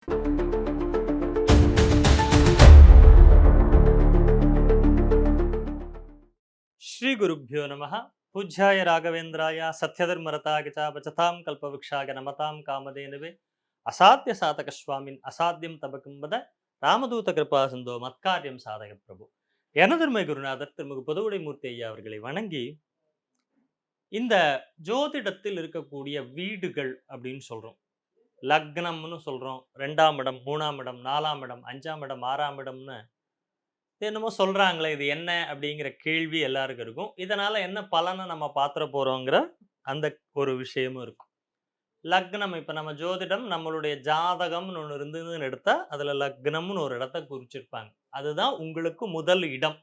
श्री गुरुभ्यो नमः। पूज्याय राघवेन्द्राय सत्यधर्मरताय च भजतां कल्पवृक्षाय नमतां कामधेनवे असाध्य साधक स्वामिन् असाத்தியம் தபக்கும் வத ராமதூத கிருபா சிந்தோ மத்காரியம் சாதக பிரபு. எனதருமை குருநாதர் திருமிகு பொதுவுடை மூர்த்தி ஐயா அவர்களை வணங்கி, இந்த ஜோதிடத்தில் இருக்கக்கூடிய வீடுகள் அப்படின்னு சொல்றோம். லக்னம்னு சொல்றோம், 2ஆம் இடம், 3ஆம் இடம், 4ஆம் இடம், 5ஆம் இடம், 6ஆம் இடம்னு என்னமோ சொல்றாங்களே, இது என்ன அப்படிங்கிற கேள்வி எல்லாருக்கும் இருக்கும். இதனால என்ன பலனை நம்ம பாத்துற போறோங்கிற அந்த ஒரு விஷயமும் இருக்கும். லக்னம், இப்ப நம்ம ஜோதிடம் நம்மளுடைய ஜாதகம்னு ஒண்ணு இருந்ததுன்னு எடுத்தா, அதுல லக்னம்னு ஒரு இடத்த குறிச்சிருப்பாங்க. அதுதான் உங்களுக்கு முதல் இடம்.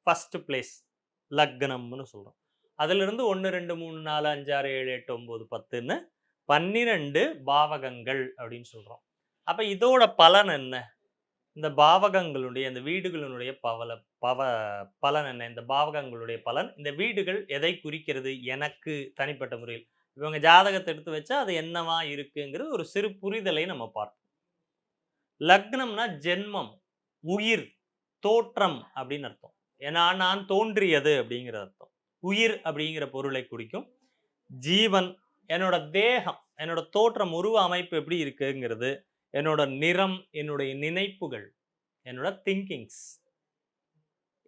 ஃபர்ஸ்ட் பிளேஸ் லக்னம்னு சொல்றோம். அதிலிருந்து 1, 2, 3, 4, 5, 6, 7, 8, 9, 10ன்னு 12 பாவகங்கள் அப்படின்னு சொல்றோம். அப்ப இதோட பலன் என்ன? இந்த பாவகங்களுடைய, இந்த வீடுகளினுடைய பலன் என்ன? இந்த பாவகங்களுடைய பலன், இந்த வீடுகள் எதை குறிக்கிறது? எனக்கு தனிப்பட்ட முறையில் இவங்க ஜாதகத்தை எடுத்து வச்சா அது என்னவா இருக்குங்கிறது ஒரு சிறு புரிதலை நம்ம பார்ப்போம். லக்னம்னா ஜென்மம், உயிர், தோற்றம் அப்படின்னு அர்த்தம். ஏன்னா நான் தோன்றியது அப்படிங்கிற அர்த்தம். உயிர் அப்படிங்கிற பொருளை குறிக்கும். ஜீவன், என்னோட தேகம், என்னோட தோற்றம், உருவ அமைப்பு எப்படி இருக்குங்கிறது, என்னோட நிறம், என்னுடைய நினைப்புகள், என்னோட திங்கிங்ஸ்,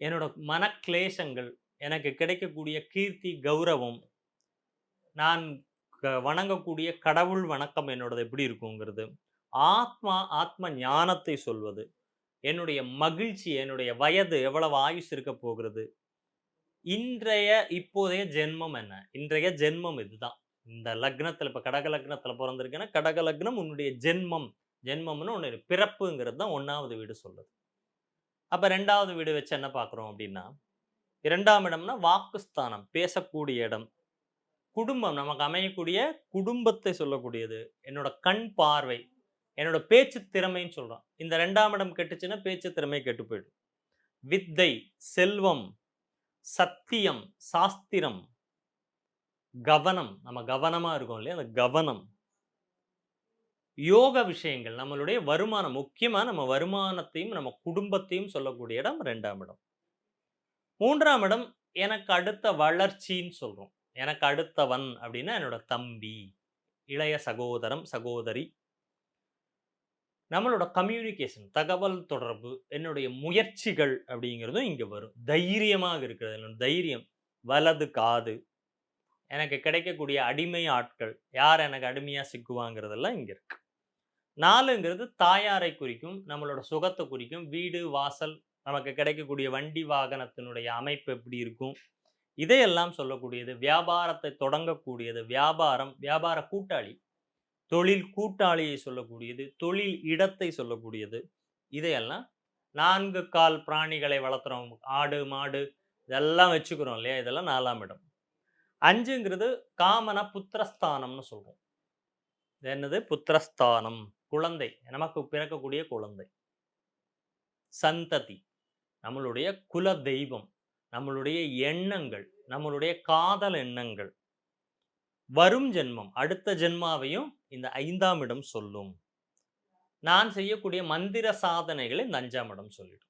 என்னோட மனக்லேசங்கள், எனக்கு கிடைக்கக்கூடிய கீர்த்தி, கௌரவம், நான் வணங்கக்கூடிய கடவுள் வணக்கம் என்னோடது எப்படி இருக்குங்கிறது, ஆத்ம ஞானத்தை சொல்வது, என்னுடைய மகிழ்ச்சி, என்னுடைய வயது, எவ்வளவு ஆயுசு இருக்க போகிறது, இப்போதைய ஜென்மம் என்ன, இன்றைய ஜென்மம் இதுதான். இந்த லக்னத்துல, இப்ப கடக லக்னத்துல பிறந்திருக்கேன்னா, கடக லக்னம் உன்னுடைய ஜென்மம். ஜென்மம்னு ஒண்ணு இருக்கு. பிறப்புங்கிறது தான் 1வது வீடு சொல்லுது. அப்ப 2வது வீடு வச்சு என்ன பார்க்குறோம் அப்படின்னா, 2ஆம் இடம்னா வாக்குஸ்தானம், பேசக்கூடிய இடம். குடும்பம், நமக்கு அமையக்கூடிய குடும்பத்தை சொல்லக்கூடியது. என்னோட கண் பார்வை, என்னோட பேச்சு திறமைன்னு சொல்றோம். இந்த 2ஆம் இடம் கெட்டுச்சுன்னா பேச்சு திறமை கெட்டு போயிடும். வித்தை, செல்வம், சத்தியம், சாஸ்திரம், கவனம், நம்ம கவனமா இருக்கோம் இல்லையா, அந்த கவனம், யோக விஷயங்கள், நம்மளுடைய வருமானம், முக்கியமா நம்ம வருமானத்தையும் நம்ம குடும்பத்தையும் சொல்லக்கூடிய இடம் 2ஆம் இடம். 3ஆம் இடம் எனக்கு அடுத்த வளர்ச்சின்னு சொல்றோம். எனக்கு அடுத்தவன் அப்படின்னா என்னோட தம்பி, இளைய சகோதரம், சகோதரி, நம்மளோட கம்யூனிகேஷன், தகவல் தொடர்பு, என்னுடைய முயற்சிகள் அப்படிங்கிறதும் இங்க வரும். தைரியமாக இருக்கிறது, தைரியம், வலது காது, எனக்கு கிடைக்கக்கூடிய அடிமை ஆட்கள், யார் எனக்கு அடிமையா சிக்குவாங்கிறதெல்லாம் இங்க இருக்கு. 4ங்கிறது தாயாரை குறிக்கும், நம்மளோட சுகத்தை குறிக்கும். வீடு, வாசல், நமக்கு கிடைக்கக்கூடிய வண்டி வாகனத்தினுடைய அமைப்பு எப்படி இருக்கும், இதையெல்லாம் சொல்லக்கூடியது. வியாபாரத்தை தொடங்கக்கூடியது, வியாபாரம், வியாபார கூட்டாளி, தொழில் கூட்டாளியை சொல்லக்கூடியது, தொழில் இடத்தை சொல்லக்கூடியது. இதையெல்லாம் 4 கால் பிராணிகளை வளர்த்துறோம், ஆடு, மாடு, இதெல்லாம் வச்சுக்கிறோம் இல்லையா, இதெல்லாம் 4ஆம் இடம். 5ங்கிறது காமன புத்திரஸ்தானம்னு சொல்றோம். என்னது? புத்திரஸ்தானம், குழந்தை, நமக்கு பிறக்கக்கூடிய குழந்தை, சந்ததி, நம்மளுடைய குல தெய்வம், நம்மளுடைய எண்ணங்கள், நம்மளுடைய காதல் எண்ணங்கள், வரும் ஜென்மம், அடுத்த ஜென்மாவையும் இந்த 5ஆம் இடம் சொல்லும். நான் செய்யக்கூடிய மந்திர சாதனைகளை இந்த 5ஆம் இடம் சொல்லிடும்.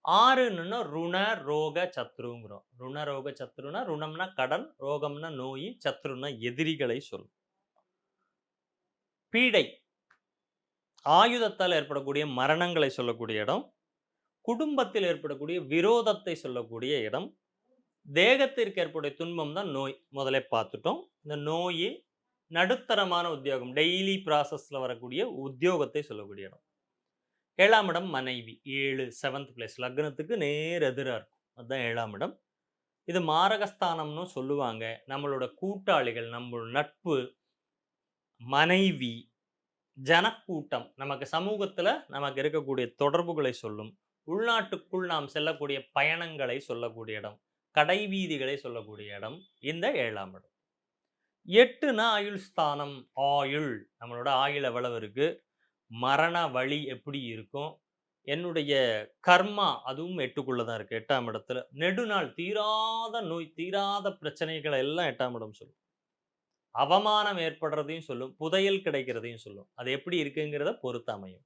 6ன்னா ருண ரோக சத்ருங்கிறோம். ருண ரோக சத்ருனா, ருணம்னா கடன், ரோகம்னா நோய், சத்ருனா எதிரிகளை சொல்லும். பீடை, ஆயுதத்தால் ஏற்படக்கூடிய மரணங்களை சொல்லக்கூடிய இடம். குடும்பத்தில் ஏற்படக்கூடிய விரோதத்தை சொல்லக்கூடிய இடம். தேகத்திற்கு ஏற்படைய துன்பம் தான் நோய், முதலே பார்த்துட்டோம். இந்த நோய், நடுத்தரமான உத்தியோகம், டெய்லி ப்ராசஸ்ல வரக்கூடிய உத்தியோகத்தை சொல்லக்கூடிய இடம். 7ஆம் இடம் மனைவி, 7 7th பிளேஸ், லக்னத்துக்கு நேர் எதிரா இருக்கும். அதுதான் 7ஆம் இடம். இது மாரகஸ்தானம்னு சொல்லுவாங்க. நம்மளோட கூட்டாளிகள், நம்ம நட்பு, மனைவி, ஜனக்கூட்டம், நமக்கு சமூகத்துல நமக்கு இருக்கக்கூடிய தொடர்புகளை சொல்லும். உள்நாட்டுக்குள் நாம் செல்லக்கூடிய பயணங்களை சொல்லக்கூடிய இடம், கடை வீதிகளை சொல்லக்கூடிய இடம் இந்த 7ஆம் இடம். 8னா ஆயுள் ஸ்தானம், ஆயுள், நம்மளோட ஆயுள் எவ்வளவு இருக்கு, மரண வழி எப்படி இருக்கும், என்னுடைய கர்மா, அதுவும் 8க்குள்ள தான் இருக்கு, 8ஆம் இடத்துல. நெடுநாள் தீராத நோய், தீராத பிரச்சனைகளை எல்லாம் 8ஆம் இடம் சொல்லும். அவமானம் ஏற்படுறதையும் சொல்லும், புதையல் கிடைக்கிறதையும் சொல்லும். அது எப்படி இருக்குங்கிறத பொறுத்து அமையும்.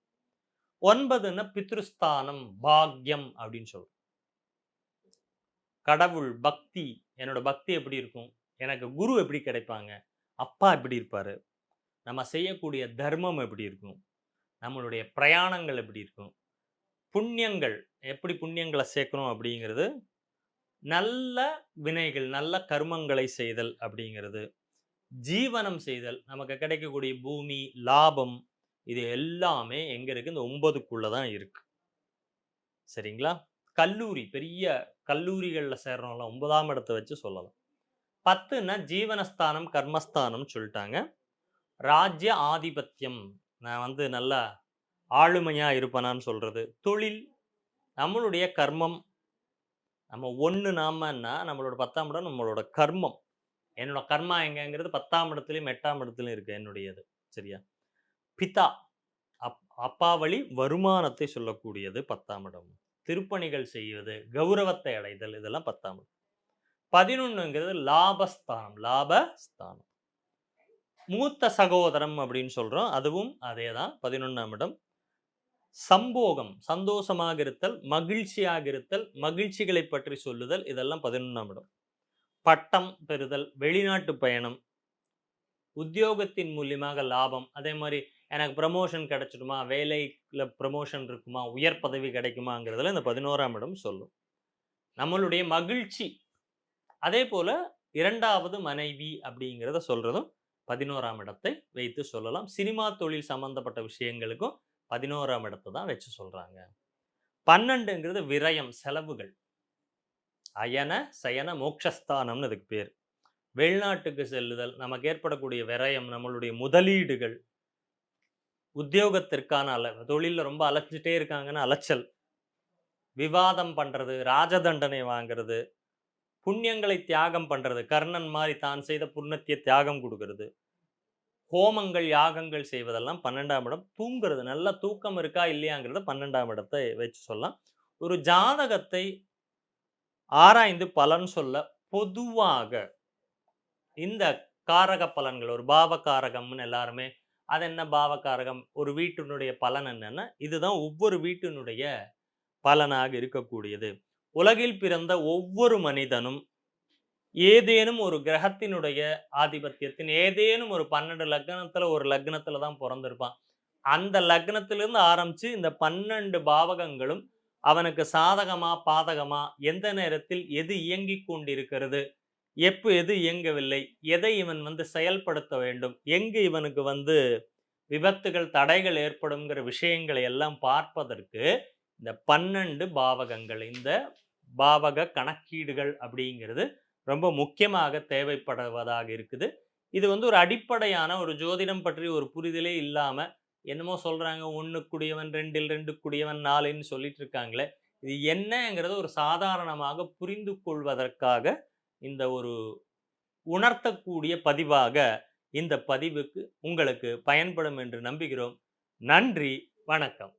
9ன்னா பித்ருஸ்தானம், பாக்யம் அப்படின்னு சொல்றோம். கடவுள், பக்தி, என்னோட பக்தி எப்படி இருக்கும்? எனக்கு குரு எப்படி கிடைப்பாங்க? அப்பா எப்படி இருப்பாரு? நம்ம செய்யக்கூடிய தர்மம் எப்படி இருக்கும்? நம்மளுடைய பிரயாணங்கள் எப்படி இருக்கும்? புண்ணியங்கள், எப்படி புண்ணியங்கள சேர்க்கணும் அப்படிங்கிறது, நல்ல வினைகள், நல்ல கர்மங்களை செய்தல் அப்படிங்கிறது, ஜீவனம் செய்தல், நமக்கு கிடைக்கக்கூடிய பூமி, லாபம், இது எல்லாமே எங்க இருக்கு? இந்த 9க்குள்ள தான் இருக்கு. சரிங்களா? கல்லூரி, பெரிய கல்லூரிகள்ல சேர்றோம்ல, 9ஆம் இடத்த வச்சு சொல்லலாம். 10ன்னா ஜீவனஸ்தானம், கர்மஸ்தானம் சொல்ட்டாங்க. ராஜ்ய ஆதிபத்தியம், நான் வந்து நல்லா ஆளுமையா இருப்பனான்னு சொல்றது. தொழில், நம்மளுடைய கர்மம், நம்ம நாமன்னா நம்மளோட 10ஆம் இடம் நம்மளோட கர்மம். என்னோட கர்மா எங்கங்கிறது 10ஆம் இடத்திலயும், 8ஆம் இடத்திலயும் இருக்கு என்னுடையது. சரியா? பிதா, அப்பா வழி வருமானத்தை சொல்லக்கூடியது 10ஆம் இடம். திருப்பணிகள் செய்வது, கௌரவத்தை அடைதல், இதெல்லாம் 10ஆம் இடம். 11ங்கிறது லாபஸ்தானம், லாபஸ்தானம். மூத்த சகோதரம் அப்படின்னு சொல்றோம். அதுவும் அதேதான் 11ஆம் இடம். சம்போகம், சந்தோஷமாக இருத்தல், மகிழ்ச்சியாக இருத்தல், மகிழ்ச்சிகளை பற்றி சொல்லுதல், இதெல்லாம் 11ஆம் இடம். பட்டம் பெறுதல், வெளிநாட்டு பயணம், உத்தியோகத்தின் மூலியமாக லாபம், அதே மாதிரி எனக்கு ப்ரமோஷன் கிடைச்சிடுமா, வேலையில ப்ரமோஷன் இருக்குமா, உயர் பதவி கிடைக்குமாங்கிறதுல இந்த 11ஆம் இடம் சொல்லும். நம்மளுடைய மகிழ்ச்சி, அதே போல 2வது மனைவி அப்படிங்கிறத சொல்றதும் 11ஆம் இடத்தை வைத்து சொல்லலாம். சினிமா தொழில் சம்பந்தப்பட்ட விஷயங்களுக்கும் 11ஆம் இடத்தை தான் வச்சு சொல்றாங்க. 12ங்கிறது விரயம், செலவுகள். அயன, சயன, மோக்ஷஸ்தானம்னு அதுக்கு பேர். வெளிநாட்டுக்கு செல்லுதல், நமக்கு ஏற்படக்கூடிய விரயம், நம்மளுடைய முதலீடுகள், உத்தியோகத்திற்கான தொழில்ல ரொம்ப அலைஞ்சிட்டே இருக்காங்கன்னா அலைச்சல், விவாதம் பண்றது, ராஜதண்டனை வாங்குறது, புண்ணியங்களை தியாகம் பண்றது, கர்ணன் மாரி தான் செய்த புண்ணியத்தை தியாகம் குடுக்குறது, ஹோமங்கள், யாகங்கள் செய்வதெல்லாம் 12ஆம் இடம். தூங்குறது, நல்ல தூக்கம் இருக்கா இல்லையாங்கிறத 12ஆம் இடத்தை வச்சு சொல்லலாம். ஒரு ஜாதகத்தை ஆராய்ந்து பலன் சொல்ல பொதுவாக இந்த காரக பலன்கள், ஒரு பாவ காரகம்னு எல்லாருமே, அது என்ன பாவ காரகம்? ஒரு வீட்டினுடைய பலன் என்னன்னா, இதுதான் ஒவ்வொரு வீட்டினுடைய பலனாக இருக்கக்கூடியது. உலகில் பிறந்த ஒவ்வொரு மனிதனும் ஏதேனும் ஒரு கிரகத்தினுடைய ஆதிபத்தியத்தின் ஏதேனும் ஒரு 12 லக்னத்துல ஒரு லக்னத்துல தான் பொறந்திருப்பான். அந்த லக்னத்திலிருந்து ஆரம்பிச்சு இந்த 12 பாவகங்களும் அவனுக்கு சாதகமா, பாதகமா, எந்த நேரத்தில் எது இயங்கிக் கொண்டிருக்கிறது, எது இயங்கவில்லை, எதை இவன் வந்து செயல்படுத்த வேண்டும், எங்கு இவனுக்கு வந்து விபத்துகள், தடைகள் ஏற்படும்ங்கிற விஷயங்களை எல்லாம் பார்ப்பதற்கு இந்த 12 பாவகங்கள், இந்த பாவக கணக்கீடுகள் அப்படிங்கிறது ரொம்ப முக்கியமாக தேவைப்படுவதாக இருக்குது. இது வந்து ஒரு அடிப்படையான ஒரு ஜோதிடம் பற்றி ஒரு புரிதலே இல்லாம, என்னமோ சொல்றாங்க 1க்குடையவன் 2ல் 2க்குடையவன் 4ன்னு சொல்லிட்டு இருக்காங்களே. இது என்னங்கிறத ஒரு சாதாரணமாக புரிந்து கொள்வதற்காக இந்த ஒரு உணர்த்தக்கூடிய பதிவாக இந்த பதிவுக்கு உங்களுக்கு பயன்படும் என்று நம்புகிறோம். நன்றி, வணக்கம்.